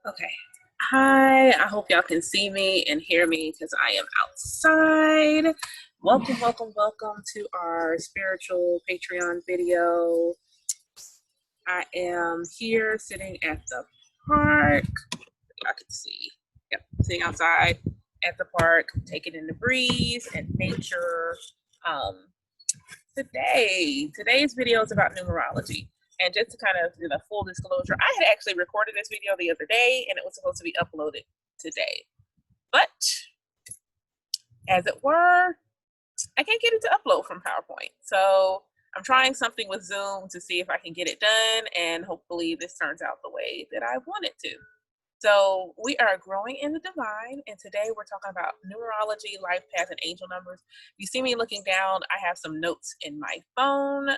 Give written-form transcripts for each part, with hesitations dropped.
Okay. Hi, I hope y'all can see me and hear me because I am outside. Welcome to our spiritual Patreon video. I am here sitting at the park. Y'all can see. Yep, sitting outside at the park, taking in the breeze and nature. Um, today's video is about numerology. And just to kind of do a full disclosure, I had actually recorded this video the other day and it was supposed to be uploaded today. But as it were, I can't get it to upload from PowerPoint. So I'm trying something with Zoom to see if I can get it done, and hopefully this turns out the way that I want it to. So we are growing in the divine, and today we're talking about numerology, life path, and angel numbers. You see me looking down, I have some notes in my phone.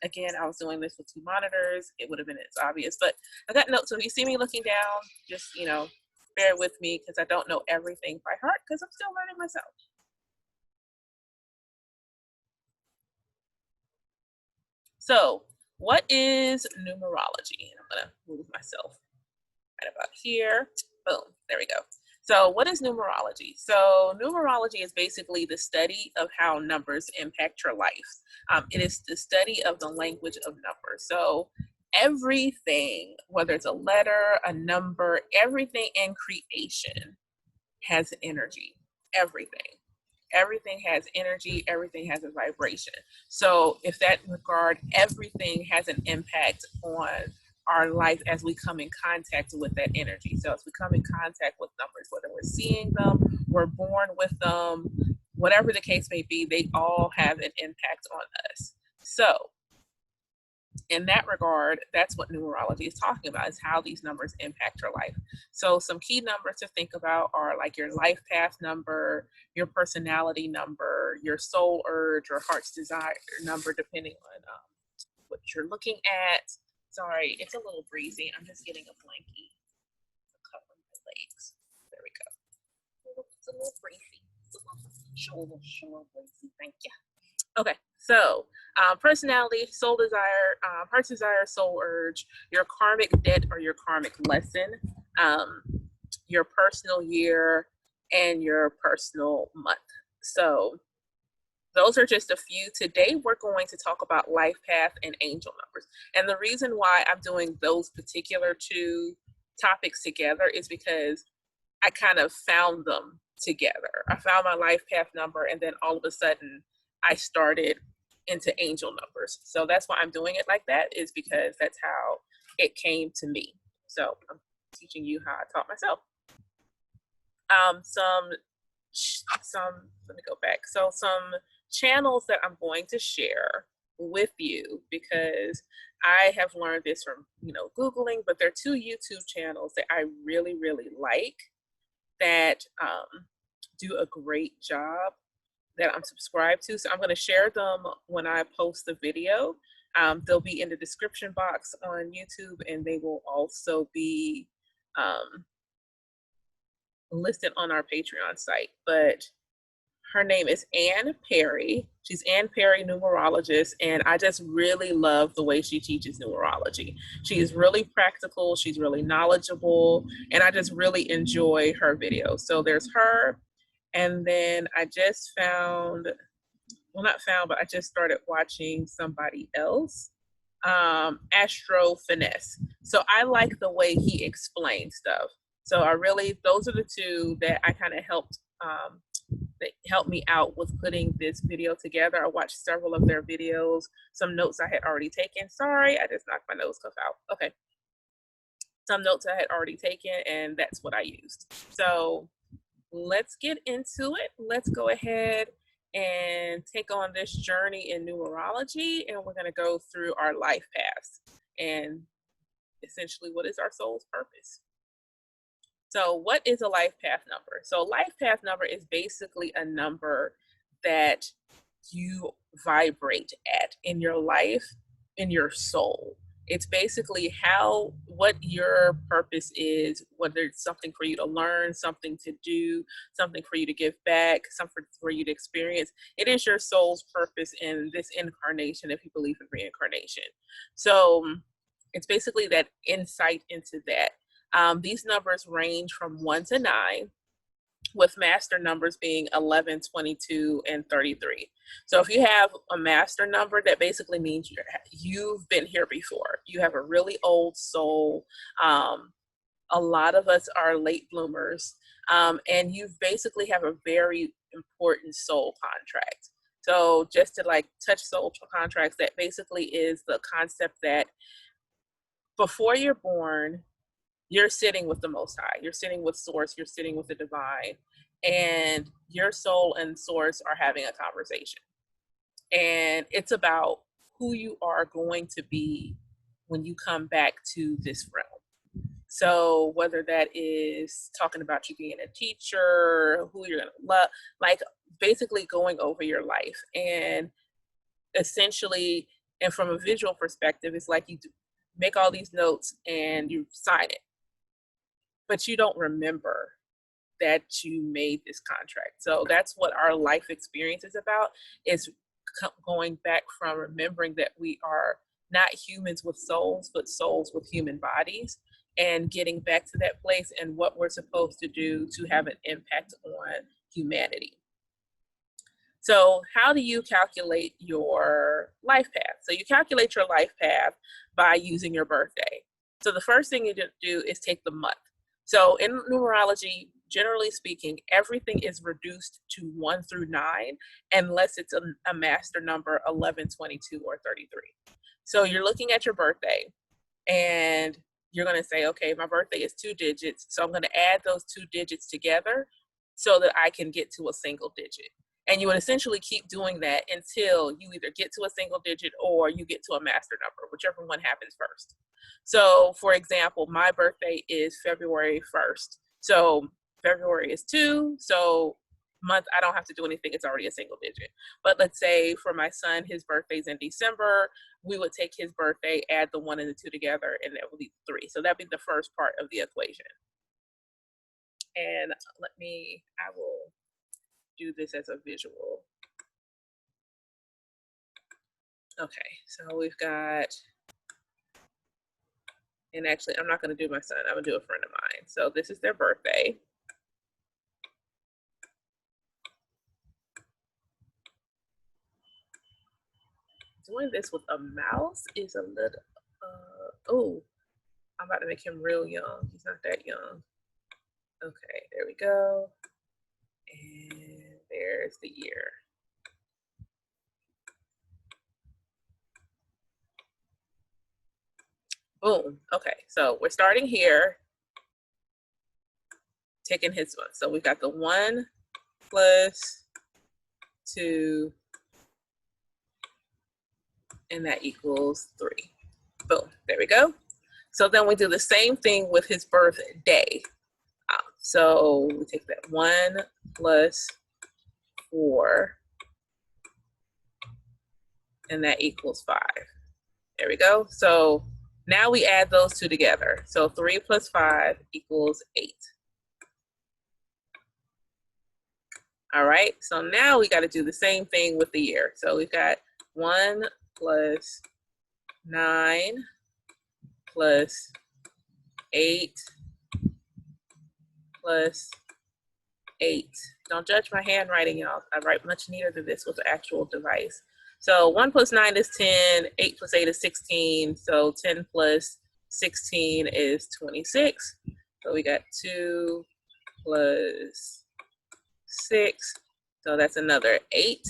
Again, I was doing this with two monitors. It would have been as obvious, but I got notes. So if you see me looking down, just, bear with me because I don't know everything by heart because I'm still learning myself. So what is numerology? I'm going to move myself right about here. Boom, there we go. So what is numerology? So numerology is basically the study of how numbers impact your life. It is the study of the language of numbers. So everything, whether it's a letter, a number, everything in creation has energy. Everything has energy, everything has a vibration. So if that regard, everything has an impact on our life as we come in contact with that energy. So as we come in contact with numbers, whether we're seeing them, we're born with them, whatever the case may be, they all have an impact on us. So in that regard, that's what numerology is talking about, is how these numbers impact your life. So some key numbers to think about are like your life path number, your personality number, your soul urge or heart's desire number, depending on what you're looking at. Sorry, it's a little breezy. I'm just getting a blankie to cover my legs. There we go. It's a little breezy. It's a little breezy. Thank you. Okay, so personality, soul desire, heart's desire, soul urge, your karmic debt or your karmic lesson, um, your personal year, and your personal month. So those are just a few. Today, we're going to talk about life path and angel numbers. And the reason why I'm doing those particular two topics together is because I kind of found them together. I found my life path number, and then all of a sudden, I started into angel numbers. So that's why I'm doing it like that, is because that's how it came to me. So I'm teaching you how I taught myself. Let me go back. So some channels that I'm going to share with you, because I have learned this from, Googling, but there are two YouTube channels that I really, really like that do a great job that I'm subscribed to. So I'm going to share them when I post the video. They'll be in the description box on YouTube, and they will also be listed on our Patreon site. But her name is Ann Perry. She's Ann Perry, numerologist, and I just really love the way she teaches numerology. She is really practical, she's really knowledgeable, and I just really enjoy her videos. So there's her, and then I just found, well, not found, but I just started watching somebody else, Astro Finesse. So I like the way he explains stuff. So those are the two that I kind of that helped me out with putting this video together. I watched several of their videos, some notes I had already taken. Sorry, I just knocked my nose cuff out. Okay. Some notes I had already taken, and that's what I used. So let's get into it. Let's go ahead and take on this journey in numerology, and we're going to go through our life paths and essentially what is our soul's purpose. So what is a life path number? So life path number is basically a number that you vibrate at in your life, in your soul. It's basically what your purpose is, whether it's something for you to learn, something to do, something for you to give back, something for you to experience. It is your soul's purpose in this incarnation, if you believe in reincarnation. So it's basically that insight into that. These numbers range from 1 to 9, with master numbers being 11, 22, and 33. So if you have a master number, that basically means you've been here before. You have a really old soul. A lot of us are late bloomers, and you basically have a very important soul contract. So just to like touch soul contracts, that basically is the concept that before you're born, you're sitting with the Most High, you're sitting with Source, you're sitting with the divine, and your soul and Source are having a conversation. And it's about who you are going to be when you come back to this realm. So whether that is talking about you being a teacher, who you're going to love, like basically going over your life. And essentially, and from a visual perspective, it's like you make all these notes and you sign it, but you don't remember that you made this contract. So that's what our life experience is about, is going back from remembering that we are not humans with souls, but souls with human bodies, and getting back to that place and what we're supposed to do to have an impact on humanity. So how do you calculate your life path? So you calculate your life path by using your birthday. So the first thing you do is take the month. So in numerology, generally speaking, everything is reduced to 1 through 9, unless it's a master number 11, 22, or 33. So you're looking at your birthday and you're going to say, okay, my birthday is 2 digits. So I'm going to add those 2 digits together so that I can get to a single digit. And you would essentially keep doing that until you either get to a single digit or you get to a master number, whichever one happens first. So for example, my birthday is February 1st. So February is 2. So month, I don't have to do anything. It's already a single digit. But let's say for my son, his birthday's in December. We would take his birthday, add the 1 and the 2 together, and that would be 3. So that'd be the first part of the equation. And I will do this as a visual. Okay, so we've got, and actually I'm not going to do my son, I'm going to do a friend of mine. So this is their birthday. Doing this with a mouse is a little, oh, I'm about to make him real young. He's not that young. Okay, there we go. And there's the year. Boom. Okay, so we're starting here, taking his one. So we've got the 1 plus 2, and that equals 3. Boom, there we go. So then we do the same thing with his birthday. So we take that 1 plus 4, and that equals 5. There we go. So now we add those 2 together. So 3 plus 5 equals 8. All right, so now we got to do the same thing with the year. So we've got 1 plus 9 plus 8 plus 8. Don't judge my handwriting, y'all. I write much neater than this with the actual device. So 1 plus 9 is 10, 8 plus 8 is 16, so 10 plus 16 is 26. So we got 2 plus 6, so that's another 8.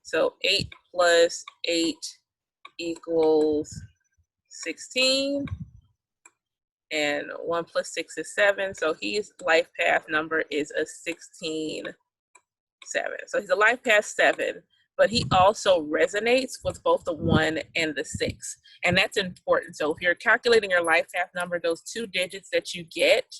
So 8 plus 8 equals 16. And 1 plus 6 is 7. So his life path number is a 16, 7. So he's a life path 7, but he also resonates with both the 1 and the 6. And that's important. So if you're calculating your life path number, those 2 digits that you get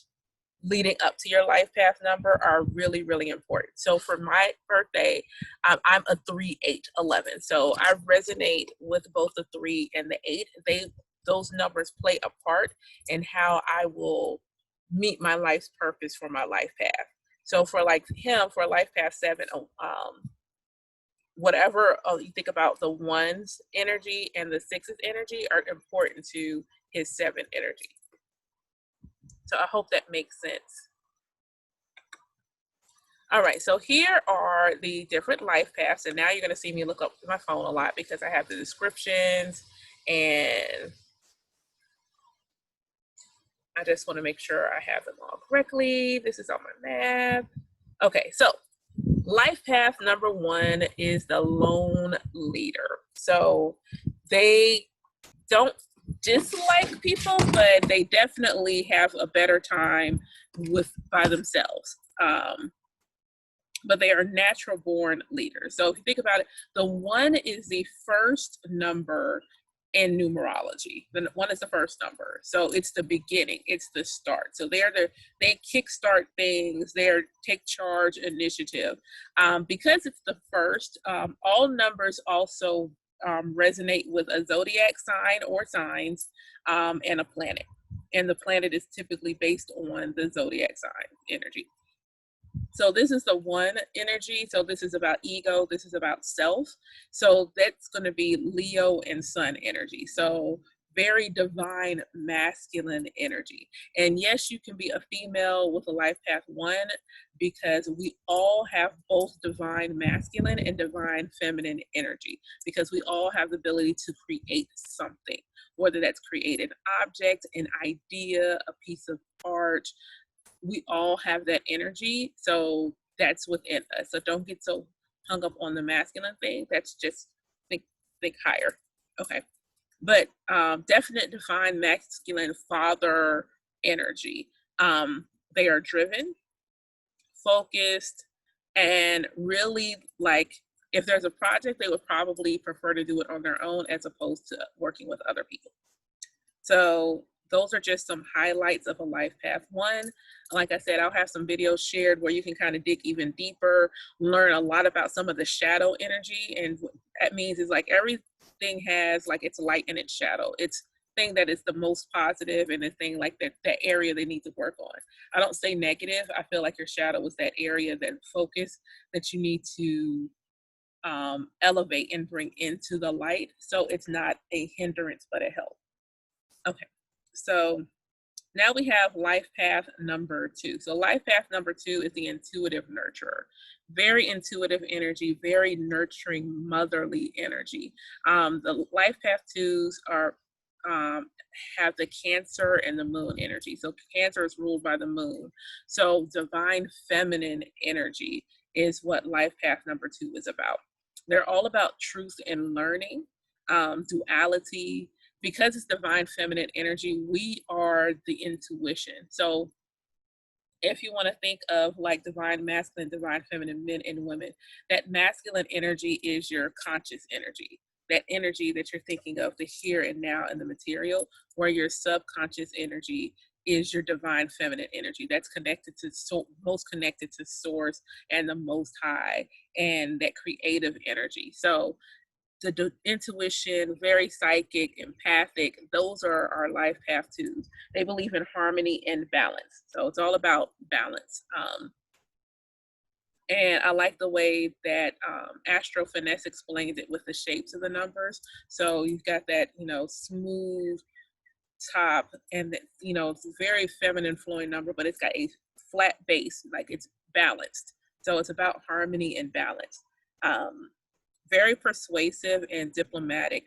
leading up to your life path number are really, really important. So for my birthday, I'm a 3, 8, 11. So I resonate with both the 3 and the 8. Those numbers play a part in how I will meet my life's purpose for my life path. So for like him, for life path 7, whatever you think about, the 1's energy and the 6's energy are important to his 7 energy. So I hope that makes sense. All right, so here are the different life paths, and now you're going to see me look up my phone a lot because I have the descriptions, and I just want to make sure I have them all correctly. This is on my map. Okay, so life path number 1 is the lone leader. So they don't dislike people, but they definitely have a better time by themselves. But they are natural born leaders. So if you think about it, the 1 is the first number in numerology. The 1 is the first number. So it's the beginning, it's the start. So they kickstart things, they take charge initiative. Because it's the first, all numbers also resonate with a zodiac sign or signs and a planet. And the planet is typically based on the zodiac sign energy. So this is the 1 energy. So this is about ego. This is about self. So that's going to be Leo and Sun energy. So very divine masculine energy. And yes, you can be a female with a life path 1 because we all have both divine masculine and divine feminine energy, because we all have the ability to create something, whether that's create an object, an idea, a piece of art. We all have that energy, so that's within us. So don't get so hung up on the masculine thing. That's just think higher. Okay, but definite defined masculine father energy. They are driven, focused, and really, like, if there's a project, they would probably prefer to do it on their own as opposed to working with other people. So those are just some highlights of a life path 1. Like I said, I'll have some videos shared where you can kind of dig even deeper, learn a lot about some of the shadow energy. And what that means is, like, everything has like its light and its shadow. It's thing that is the most positive and the thing like that area they need to work on. I don't say negative. I feel like your shadow is that area, that focus that you need to elevate and bring into the light. So it's not a hindrance, but a help. Okay, so now we have life path number 2. So life path number 2 is the intuitive nurturer. Very intuitive energy, very nurturing, motherly energy. The life path 2s are have the Cancer and the Moon energy. So Cancer is ruled by the Moon. So divine feminine energy is what life path number 2 is about. They're all about truth and learning, duality. Because it's divine feminine energy, we are the intuition. So if you want to think of like divine masculine, divine feminine, men and women, that masculine energy is your conscious energy, that energy that you're thinking of, the here and now and the material, where your subconscious energy is your divine feminine energy. That's connected to most connected to source and the most high and that creative energy. So the intuition, very psychic, empathic, those are our life path 2s. They believe in harmony and balance. So it's all about balance. And I like the way that Astro Finesse explains it with the shapes of the numbers. So you've got that, smooth top, and it's a very feminine flowing number, but it's got a flat base, like it's balanced. So it's about harmony and balance. Very persuasive and diplomatic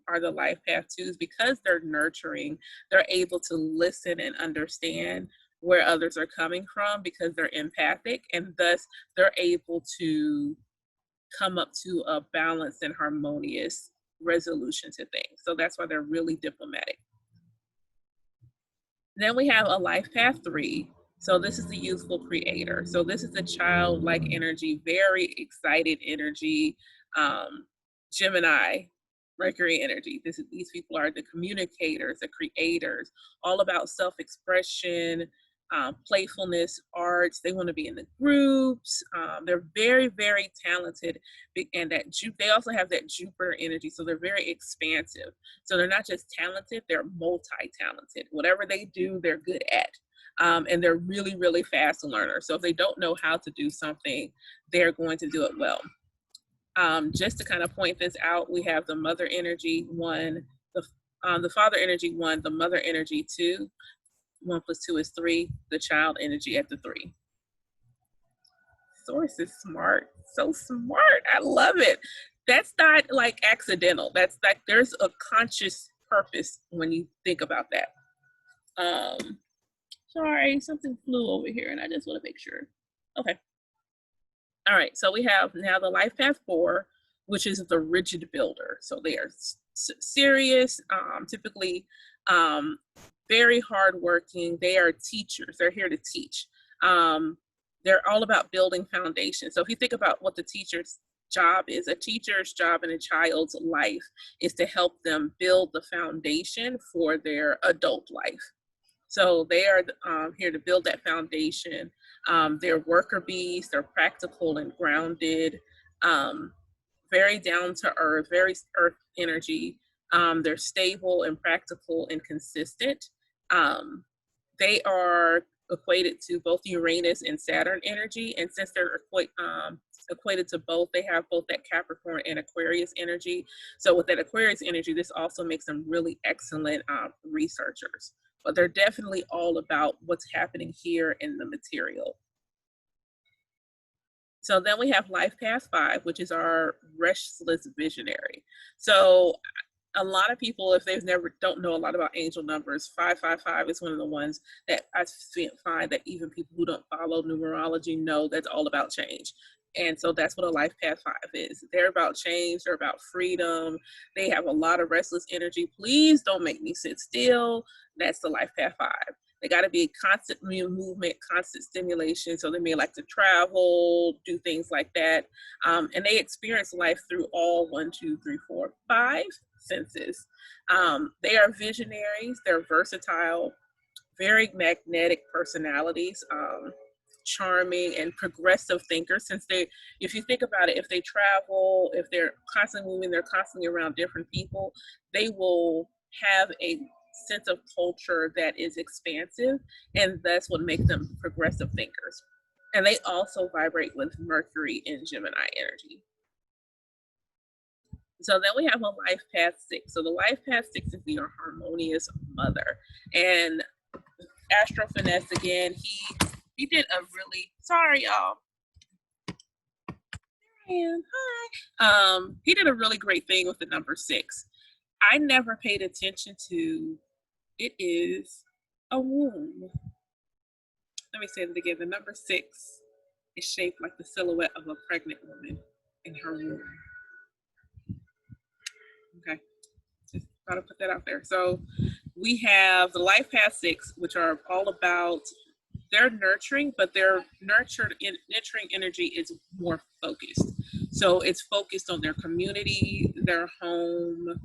are the life path 2s, because they're nurturing. They're able to listen and understand where others are coming from because they're empathic, and thus they're able to come up to a balanced and harmonious resolution to things. So that's why they're really diplomatic. Then we have a life path 3. So this is the youthful creator. So this is the childlike energy, very excited energy. Gemini, Mercury energy. These people are the communicators, the creators, all about self-expression, playfulness, arts. They want to be in the groups. They're very, very talented, and they also have that Jupiter energy. So they're very expansive. So they're not just talented; they're multi-talented. Whatever they do, they're good at. And they're really, really fast learners. So if they don't know how to do something, they're going to do it well. Just to kind of point this out, we have the mother energy 1, the father energy 1, the mother energy 2. 1 plus 2 is 3. The child energy at the 3. Source is smart. So smart. I love it. That's not like accidental. That's like there's a conscious purpose when you think about that. Sorry, something flew over here and I just want to make sure. Okay. All right. So we have now the life path 4, which is the rigid builder. So they are serious, typically um, very hardworking. They are teachers. They're here to teach. Um, they're all about building foundation. So if you think about what the teacher's job is, a teacher's job in a child's life is to help them build the foundation for their adult life. So they are here to build that foundation. They're worker bees, they're practical and grounded, very down to earth, very earth energy. They're stable and practical and consistent. Um, they are equated to both Uranus and Saturn energy. And since they're equated to both, they have both that Capricorn and Aquarius energy. So with that Aquarius energy, this also makes them really excellent researchers. But they're definitely all about what's happening here in the material. So then we have Life Path 5, which is our restless visionary. So a lot of people, if they've never don't know a lot about angel numbers, 555 is one of the ones that I find that even people who don't follow numerology know that's all about change. And so that's what a life path 5 is. They're about change, they're about freedom. They have a lot of restless energy. Please don't make me sit still. That's the life path 5. They got to be constant movement, constant stimulation. So they may like to travel, do things like that. And they experience life through all 1, 2, 3, 4, 5 senses. They are visionaries, they're versatile, very magnetic personalities, charming and progressive thinkers. Since they, if you think about it, if they travel, if they're constantly moving, they're constantly around different people, they will have a sense of culture that is expansive, and that's what makes them progressive thinkers. And they also vibrate with Mercury and Gemini energy. So then we have a life path 6. So the life path 6 is your harmonious mother. And Astro Finesse again, he did a really, sorry y'all. Hi. He did a really great thing with the number 6. I never paid attention to, it is a womb. Let me say it again. The number 6 is shaped like the silhouette of a pregnant woman in her womb. Okay, just gotta put that out there. So we have the life path 6, which are all about, they're nurturing, but their nurturing energy is more focused. So it's focused on their community, their home,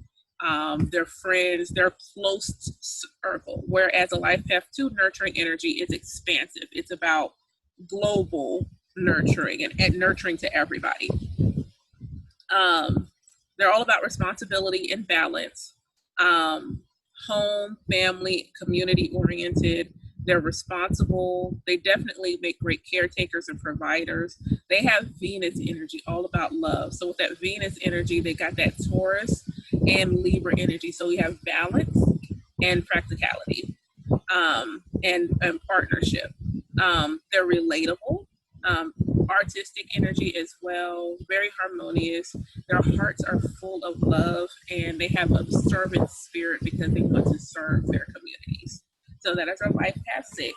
their friends, their close circle. Whereas a life path 2 nurturing energy is expansive. It's about global nurturing and nurturing to everybody. They're all about responsibility and balance. Home, family, community oriented. They're responsible. They definitely make great caretakers and providers. They have Venus energy, all about love. So with that Venus energy, they got that Taurus and Libra energy. So we have balance and practicality, and partnership. They're relatable. Artistic energy as well, very harmonious. Their hearts are full of love, and they have a servant spirit because they want to serve their communities. So that is our life path 6.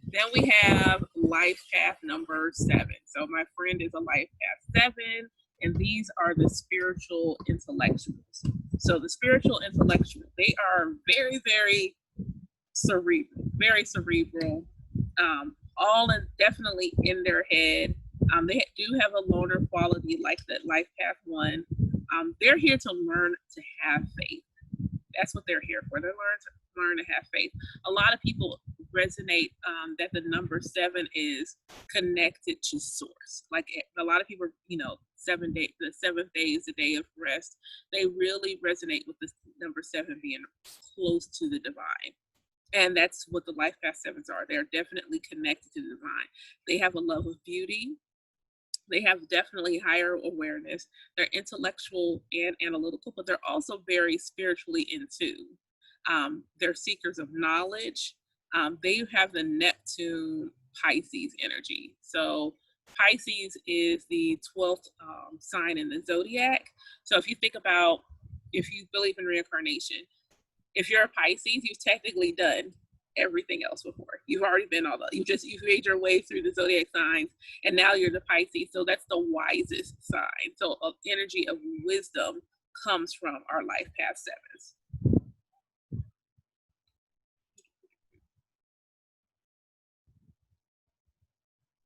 Then we have life path number 7. So my friend is a life path 7, and these are the spiritual intellectuals. So the spiritual intellectual, they are very, very cerebral, very cerebral. All is definitely in their head. They do have a loner quality like that life path 1. They're here to learn to have faith. That's what they're here for. They learn to have faith. A lot of people resonate that the number 7 is connected to source. Like a lot of people, the 7th day is the day of rest. They really resonate with this number 7 being close to the divine. And that's what the life path 7s are. They're definitely connected to the divine. They have a love of beauty. They have definitely higher awareness. They're intellectual and analytical, but they're also very spiritually in tune. They're seekers of knowledge. They have the Neptune Pisces energy. So Pisces is the 12th sign in the zodiac. So if you think about, if you believe in reincarnation, if you're a Pisces, you've technically done everything else before. You've already been all the, you've made your way through the zodiac signs, and now you're the Pisces. So that's the wisest sign. So energy of wisdom comes from our life path sevens.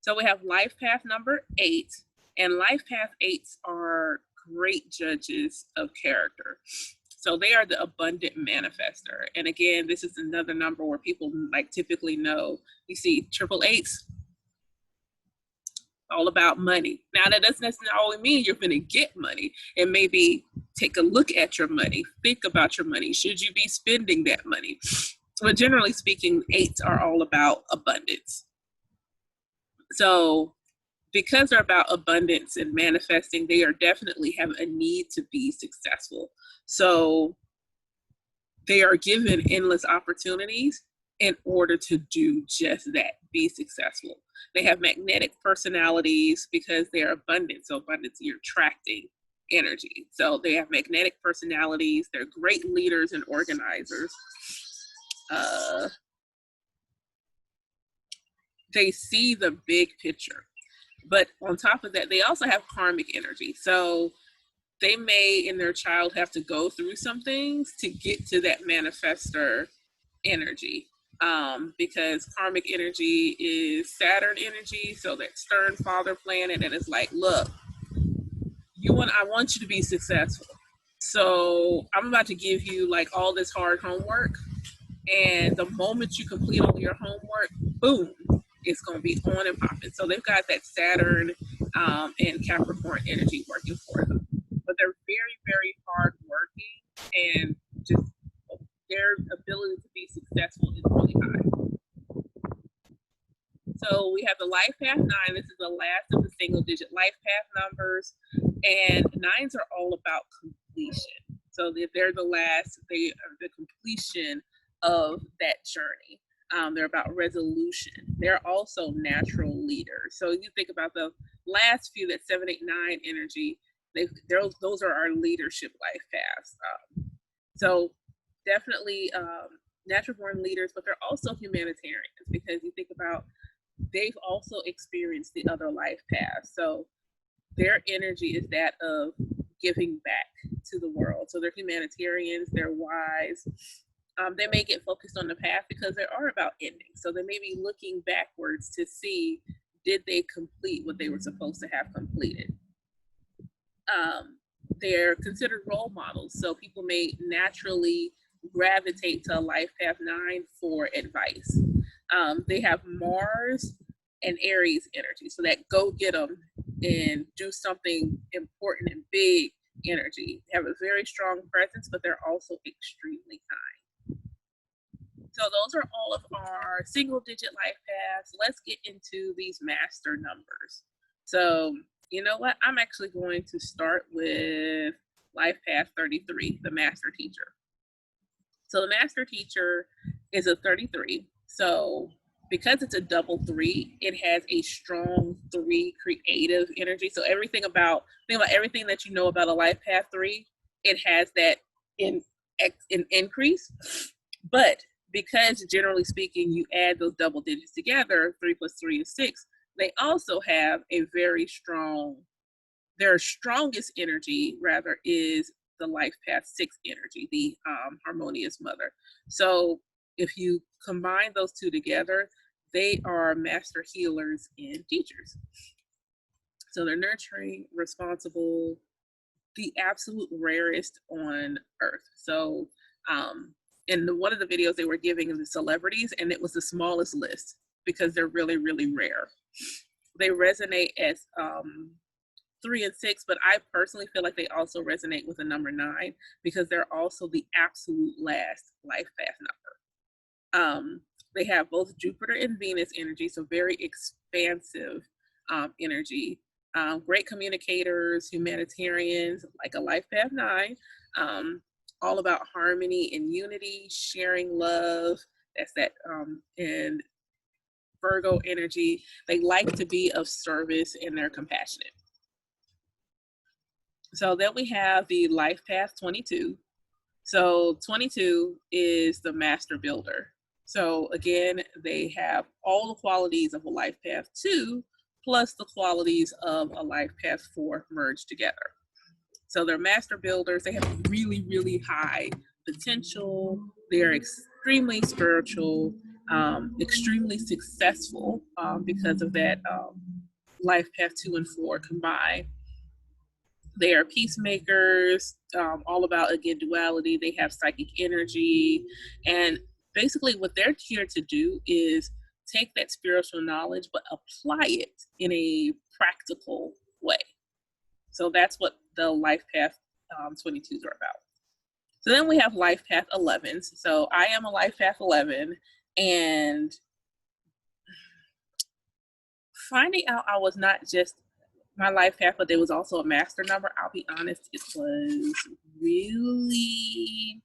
So we have life path number 8, and life path 8s are great judges of character. So they are the abundant manifester. And again, this is another number where people like typically know, you see triple eights, all about money. Now that doesn't necessarily mean you're going to get money. And maybe take a look at your money, think about your money. Should you be spending that money? But generally speaking, 8s are all about abundance. So because they're about abundance and manifesting, they are definitely have a need to be successful. So they are given endless opportunities in order to do just that, be successful. They have magnetic personalities because they're abundant. So abundance, you're attracting energy. So they have magnetic personalities. They're great leaders and organizers. They see the big picture. But on top of that, they also have karmic energy. So they may in their child have to go through some things to get to that manifester energy, because karmic energy is Saturn energy. So that stern father planet, and it's like, look, I want you to be successful. So I'm about to give you like all this hard homework, and the moment you complete all your homework, boom, it's going to be on and popping. So they've got that Saturn and Capricorn energy working for them. But they're very, very hard working, and just their ability to be successful is really high. So we have the life path 9. This is the last of the single digit life path numbers. And 9s are all about completion. So they're the last, they are the completion of that journey. They're about resolution. They're also natural leaders. So you think about the last few, that 7, 8, 9 energy, those are our leadership life paths. So definitely natural born leaders, but they're also humanitarians, because you think about, they've also experienced the other life paths. So their energy is that of giving back to the world. So they're humanitarians, they're wise. They may get focused on the past because they are about ending. So they may be looking backwards to see, did they complete what they were supposed to have completed? They're considered role models. So people may naturally gravitate to a life path 9 for advice. They have Mars and Aries energy. So that go get them and do something important and big energy. They have a very strong presence, but they're also extremely kind. So those are all of our single digit life paths. Let's get into these master numbers. So you know what? I'm actually going to start with life path 33, the master teacher. So the master teacher is a 33. So because it's a double 3, it has a strong 3 creative energy. So think about everything that you know about a life path 3, it has that in increase. But because generally speaking, you add those double digits together, 3 plus 3 is 6, they also have a very strong, their strongest energy rather is the life path 6 energy, the harmonious mother. So if you combine those two together, they are master healers and teachers. So they're nurturing, responsible, the absolute rarest on earth. So in one of the videos they were giving the celebrities, and it was the smallest list because they're really, really rare. They resonate as 3 and 6, but I personally feel like they also resonate with the number 9 because they're also the absolute last life path number. They have both Jupiter and Venus energy, so very expansive energy. Great communicators, humanitarians, like a life path 9. all about harmony and unity, sharing love. That's that. And Virgo energy, they like to be of service and they're compassionate. So then we have the life path 22. So 22 is the master builder. So again, they have all the qualities of a life path 2 plus the qualities of a life path 4 merged together. So they're master builders. They have really, really high potential. They're extremely spiritual, extremely successful because of that life path 2 and 4 combined. They are peacemakers, all about, again, duality. They have psychic energy. And basically, what they're here to do is take that spiritual knowledge, but apply it in a practical way. So that's what the life path 22s are about. So then we have life path 11s. So I am a life path 11, and finding out I was not just my life path, but there was also a master number. I'll be honest, it was really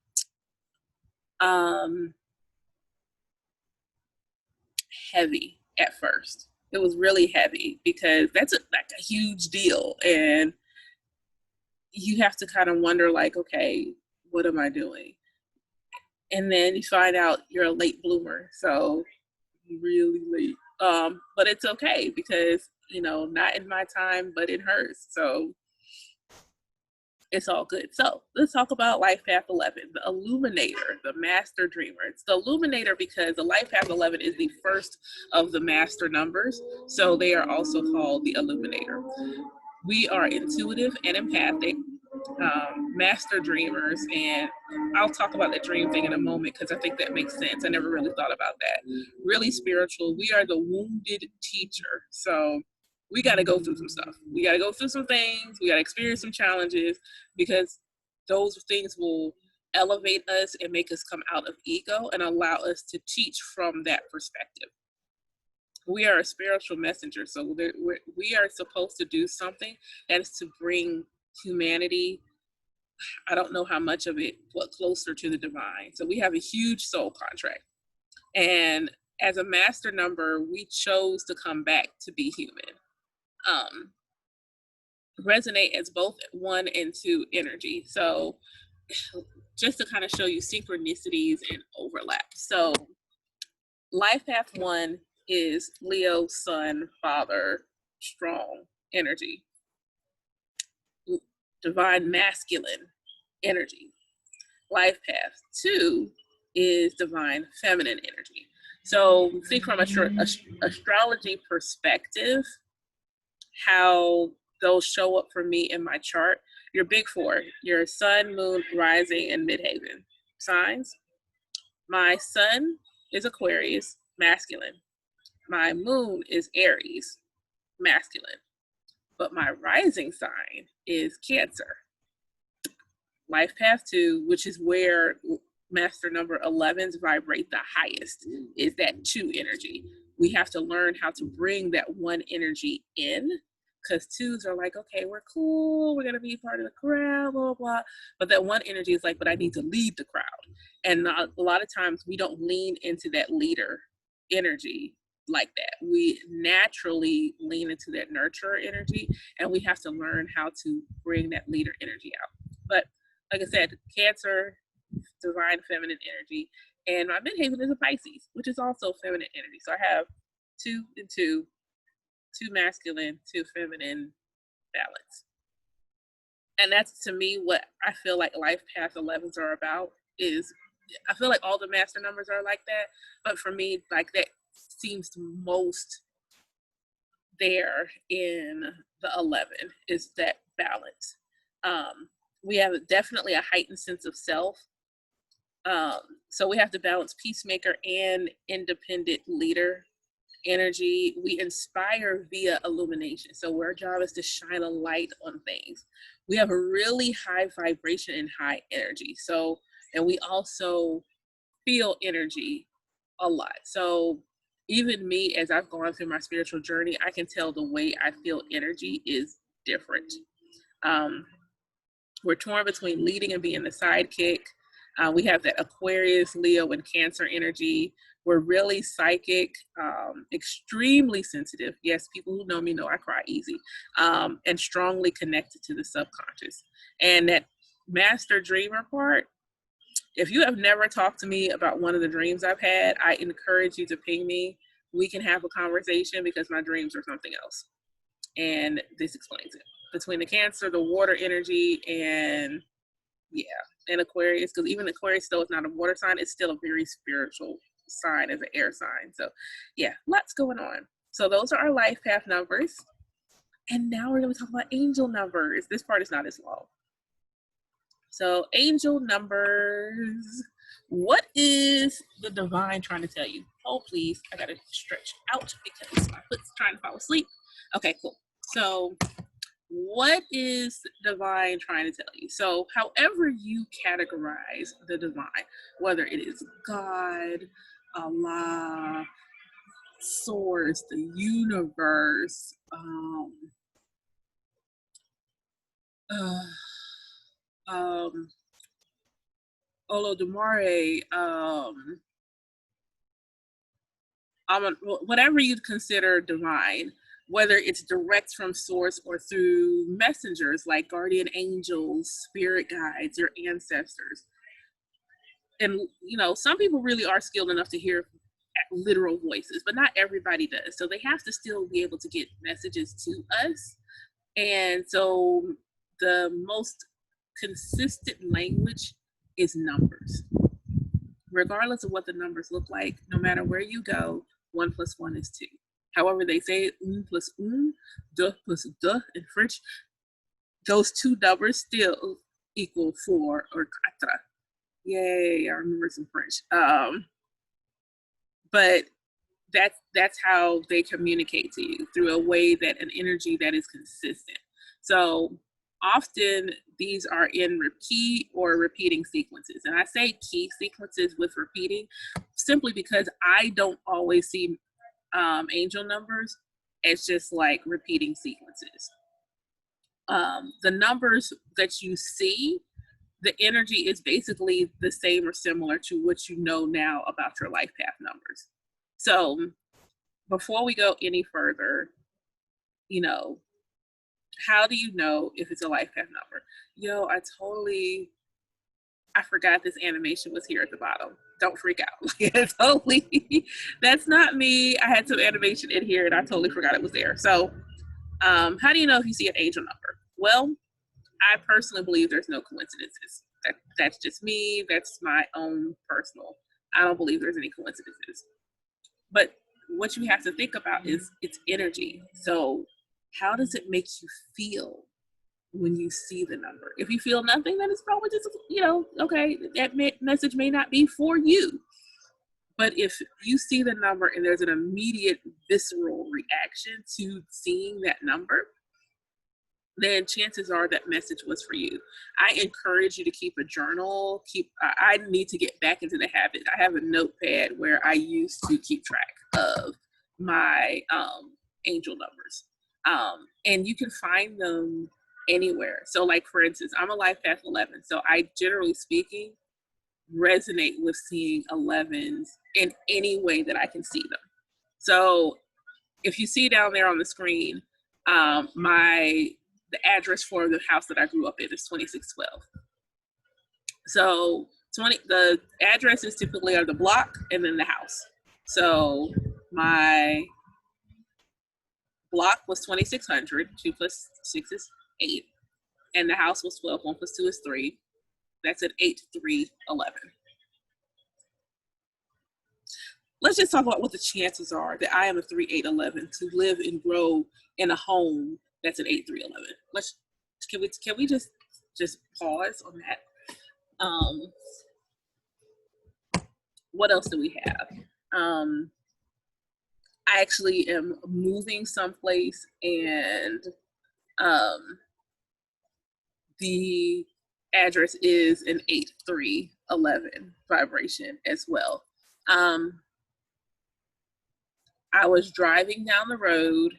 heavy at first. It was really heavy because that's like a huge deal, and you have to kind of wonder, like, okay, what am I doing? And then you find out you're a late bloomer, so really late. But it's okay because, you know, not in my time, but in hers. So it's all good. So let's talk about life path 11, the illuminator, the master dreamer. It's the illuminator because the life path 11 is the first of the master numbers. So they are also called the illuminator. We are intuitive and empathic, master dreamers, and I'll talk about that dream thing in a moment because I think that makes sense. I never really thought about that. Really spiritual. We are the wounded teacher. So we got to go through some stuff. We got to go through some things. We got to experience some challenges because those things will elevate us and make us come out of ego and allow us to teach from that perspective. We are a spiritual messenger, so we are supposed to do something that is to bring humanity, I don't know how much of it, but closer to the divine. So we have a huge soul contract. And as a master number, we chose to come back to be human. Resonate as both 1 and 2 energy. So just to kind of show you synchronicities and overlap. So life path 1 is Leo, Sun, Father, strong energy, divine masculine energy. Life path 2 is divine feminine energy. So think from astrology perspective, how those show up for me in my chart. Your big 4, your sun, moon, rising, and midheaven signs. My sun is Aquarius, masculine. My moon is Aries, masculine. But my rising sign is Cancer. Life path 2, which is where master number 11s vibrate the highest, is that 2 energy. We have to learn how to bring that 1 energy in, because 2s are like, okay, we're cool, we're going to be part of the crowd, blah, blah, blah. But that 1 energy is like, but I need to lead the crowd. And a lot of times we don't lean into that leader energy like that. We naturally lean into that nurturer energy, and we have to learn how to bring that leader energy out. But like I said, Cancer, divine feminine energy, and my midheaven is a Pisces, which is also feminine energy. So I have 2 and 2, 2 masculine, 2 feminine balance. And that's, to me, what I feel like life path 11s are about. Is I feel like all the master numbers are like that, but for me, like, that seems most there in the 11 is that balance. We have definitely a heightened sense of self. So we have to balance peacemaker and independent leader energy. We inspire via illumination. So our job is to shine a light on things. We have a really high vibration and high energy. So, and we also feel energy a lot. So even me, as I've gone through my spiritual journey, I can tell the way I feel energy is different. We're torn between leading and being the sidekick. We have that Aquarius, Leo, and Cancer energy. We're really psychic, extremely sensitive. Yes, people who know me know I cry easy, and strongly connected to the subconscious. And that master dreamer part, if you have never talked to me about one of the dreams I've had, I encourage you to ping me. We can have a conversation because my dreams are something else. And this explains it. Between the Cancer, the water energy, and and Aquarius, because even Aquarius, though it's not a water sign, it's still a very spiritual sign as an air sign. So lots going on. So those are our life path numbers. And now we're going to talk about angel numbers. This part is not as long. So angel numbers. What is the divine trying to tell you? Oh, please. I got to stretch out because my foot's trying to fall asleep. Okay, cool. So what is divine trying to tell you? So however you categorize the divine, whether it is God, Allah, source, the universe, Olodumare, whatever you consider divine, whether it's direct from source or through messengers like guardian angels, spirit guides, your ancestors. And, some people really are skilled enough to hear literal voices, but not everybody does. So they have to still be able to get messages to us. And so the most consistent language is numbers. Regardless of what the numbers look like, no matter where you go, 1 + 1 is 2. However, they say un plus un, deux plus deux in French. Those two numbers still equal 4 or quatre. Yay, I remember some French. But that's how they communicate to you, through a way that an energy that is consistent. So often these are in repeat or repeating sequences. And I say key sequences with repeating simply because I don't always see angel numbers as just like repeating sequences. The numbers that you see, the energy is basically the same or similar to what you know now about your life path numbers. So before we go any further, how do you know if it's a life path number? I forgot this animation was here at the bottom. Don't freak out. Totally, that's not me. I had some animation in here and I totally forgot it was there. So how do you know if you see an angel number? Well, I personally believe there's no coincidences. That's just me. That's my own personal. I don't believe there's any coincidences. But what you have to think about is its energy. So how does it make you feel when you see the number? If you feel nothing, then it's probably just, okay, that message may not be for you. But if you see the number and there's an immediate visceral reaction to seeing that number, then chances are that message was for you. I encourage you to keep a journal. I need to get back into the habit. I have a notepad where I used to keep track of my angel numbers. And you can find them anywhere. So like, for instance, I'm a life path 11. So I, generally speaking, resonate with seeing 11s in any way that I can see them. So if you see down there on the screen, the address for the house that I grew up in is 2612. So the addresses typically are the block and then the house. So my block was 2600, 2 + 6 is 8. And the house was 12, 1 + 2 is 3. That's an 8311. Let's just talk about what the chances are that I am a 3811 to live and grow in a home that's an 8311. Can we just pause on that? What else do we have? I actually am moving someplace, and the address is an 8311 vibration as well. I was driving down the road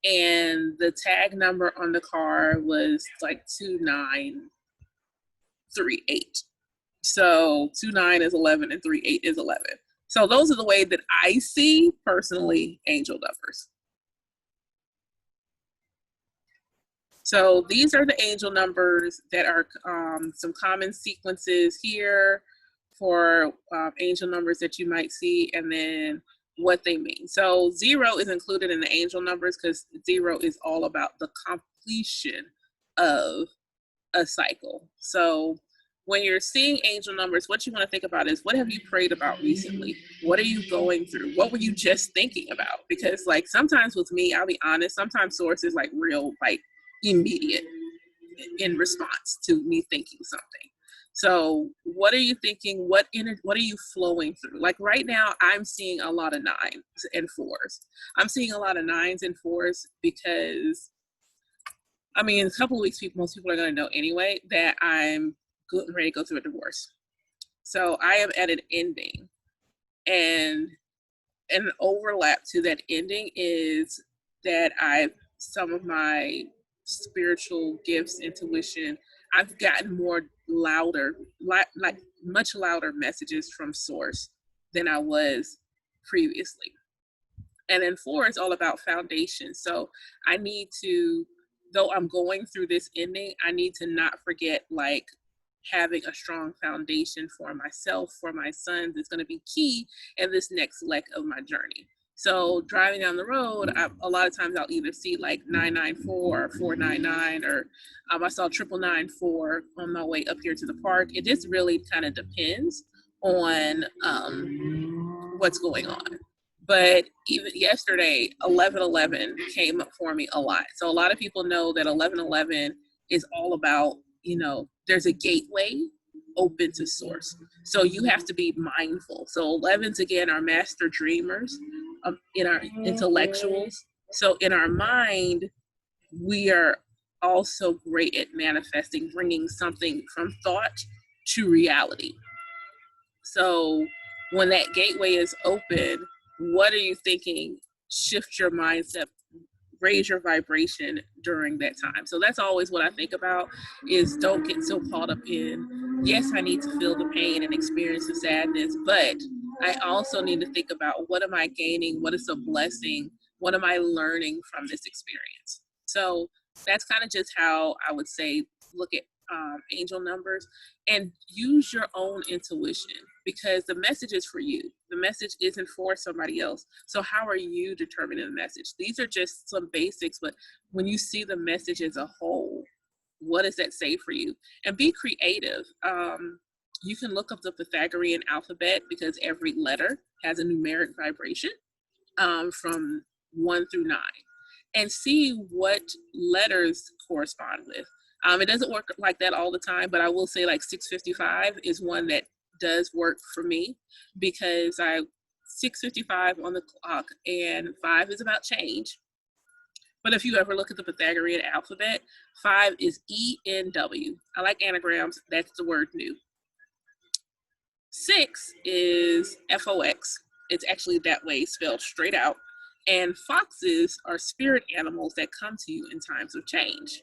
and the tag number on the car was like 29 3, 8. So 2, 9 is 11 and 3, 8 is 11. So those are the way that I see personally angel numbers. So these are the angel numbers that are some common sequences here for angel numbers that you might see, and then what they mean. So 0 is included in the angel numbers because 0 is all about the completion of a cycle. So when you're seeing angel numbers, what you want to think about is, what have you prayed about recently? What are you going through? What were you just thinking about? Because like sometimes with me, I'll be honest, sometimes source is like real, like immediate in response to me thinking something. So what are you thinking? What are you flowing through? Like right now, I'm seeing a lot of 9s and 4s. I'm seeing a lot of 9s and 4s because, I mean, in a couple of weeks, most people are going to know anyway that I'm ready to go through a divorce. So I am at an ending, and an overlap to that ending is that some of my spiritual gifts, intuition, I've gotten more louder, like much louder messages from source than I was previously. And then 4 is all about foundation. So I need to, though I'm going through this ending, I need to not forget like having a strong foundation for myself, for my sons is going to be key in this next leg of my journey. So driving down the road, a lot of times I'll either see like 994 or 499, or I saw 999 on my way up here to the park. It just really kind of depends on what's going on. But even yesterday, 1111 came up for me a lot. So a lot of people know that 1111 is all about, there's a gateway open to source. So you have to be mindful. So 11s again are master dreamers, in our intellectuals. So in our mind, we are also great at manifesting, bringing something from thought to reality. So when that gateway is open, what are you thinking? Shift your mindset, raise your vibration during that time. So that's always what I think about, is don't get so caught up in, yes, I need to feel the pain and experience the sadness, but I also need to think about, what am I gaining? What is a blessing? What am I learning from this experience? So that's kind of just how I would say, look at angel numbers, and use your own intuition, because the message is for you. The message isn't for somebody else. So how are you determining the message? These are just some basics, but when you see the message as a whole, what does that say for you? And be creative. You can look up the Pythagorean alphabet, because every letter has a numeric vibration from 1 through 9, and see what letters correspond with. It doesn't work like that all the time, but I will say like 655 is one that does work for me, because 655 on the clock, and 5 is about change. But if you ever look at the Pythagorean alphabet, 5 is ENW. I like anagrams. That's the word new. 6 is FOX. It's actually that way, spelled straight out. And foxes are spirit animals that come to you in times of change.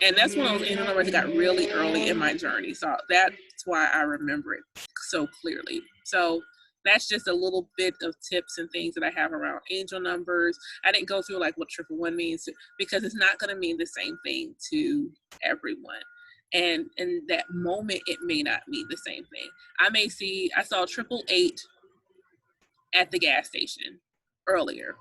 And that's one of those angel numbers that got really early in my journey. So that's why I remember it so clearly. So that's just a little bit of tips and things that I have around angel numbers. I didn't go through like what 111 means, because it's not going to mean the same thing to everyone. And in that moment, it may not mean the same thing. I saw 888 at the gas station earlier.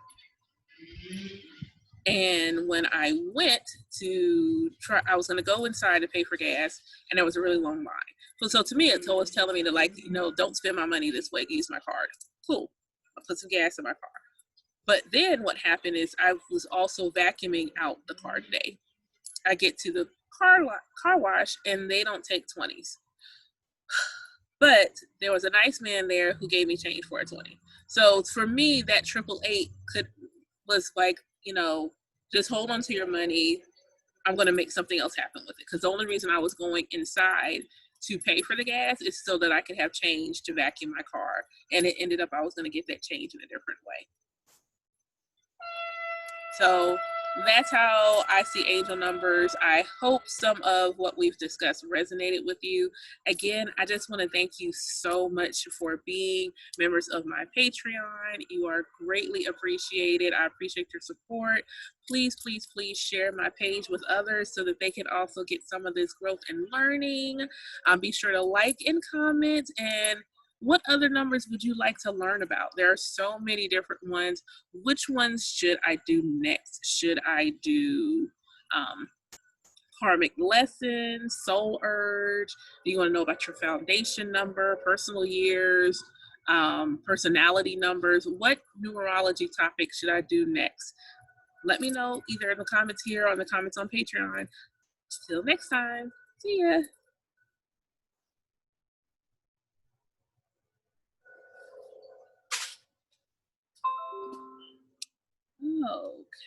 And when I went to try, I was going to go inside to pay for gas, and there was a really long line. So to me, it was telling me to, like, don't spend my money this way, use my card. Cool. I'll put some gas in my car. But then what happened is I was also vacuuming out the car today. I get to the car wash, and they don't take 20s. But there was a nice man there who gave me change for a 20. So for me, that 888 was like, just hold on to your money. I'm going to make something else happen with it. Because the only reason I was going inside to pay for the gas is so that I could have change to vacuum my car. And it ended up I was going to get that change in a different way. So that's how I see angel numbers. I hope some of what we've discussed resonated with you. Again, I just want to thank you so much for being members of my Patreon. You are greatly appreciated. I appreciate your support. Please, please, please share my page with others so that they can also get some of this growth and learning. Be sure to like and comment. And what other numbers would you like to learn about? There are so many different ones. Which ones should I do next? Should I do karmic lessons, soul urge? Do you want to know about your foundation number, personal years, personality numbers? What numerology topic should I do next? Let me know either in the comments here or in the comments on Patreon. Till next time. See ya.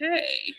Okay.